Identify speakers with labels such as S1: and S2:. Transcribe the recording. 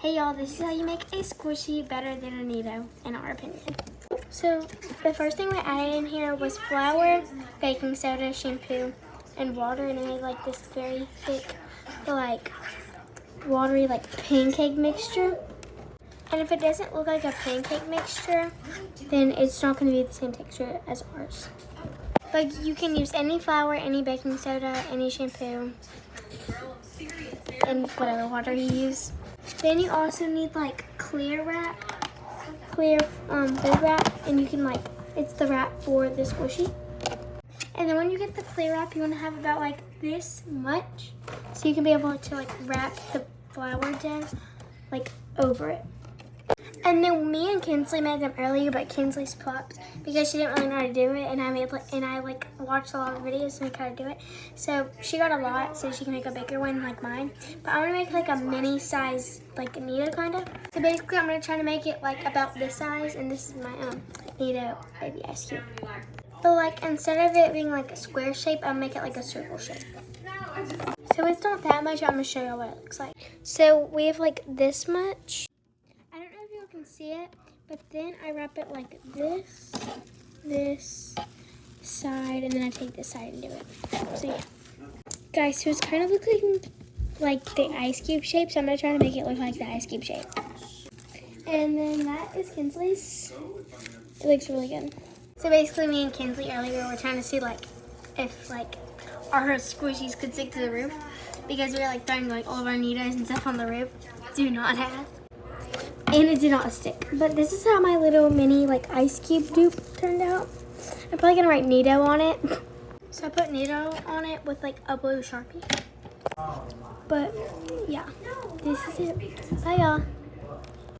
S1: Hey y'all, this is how you make a squishy better than a Neato, in our opinion. So the first thing we added in here was flour, baking soda, shampoo, and water, and I made like this very thick, like watery, like pancake mixture. And if it doesn't look like a pancake mixture, then it's not going to be the same texture as ours. Like you can use any flour, any baking soda, any shampoo, and whatever water you use. Then you also need like clear food wrap, and you can like, it's the wrap for the squishy. And then when you get the clear wrap, you want to have about like this much, so you can be able to like wrap the flour dough like over it. And then me and Kinsley made them earlier, but Kinsley's popped because she didn't really know how to do it, and I watched a lot of videos to make how to do it. So she got a lot, so she can make a bigger one like mine. But I'm gonna make like a mini size, like Neato kind of. So basically, I'm gonna try to make it like about this size, and this is my Neato baby ice cube. But like instead of it being like a square shape, I'll make it like a circle shape. So it's not that much. I'm gonna show you what it looks like. So we have like this much. You can see it, but then I wrap it like this side, and then I take this side and do it. So yeah, guys, so it's kind of looking like the ice cube shape, so I'm gonna try to make it look like the ice cube shape. And then that is Kinsley's. It looks really good. So basically, me and Kinsley earlier were trying to see like if like our squishies could stick to the roof, because we were like throwing like all of our Neatos and stuff on the roof. Do not have. And it did not stick. But this is how my little mini like ice cube dupe turned out. I'm probably gonna write Neato on it. So I put Neato on it with like a blue Sharpie. But yeah, this is it. Bye y'all.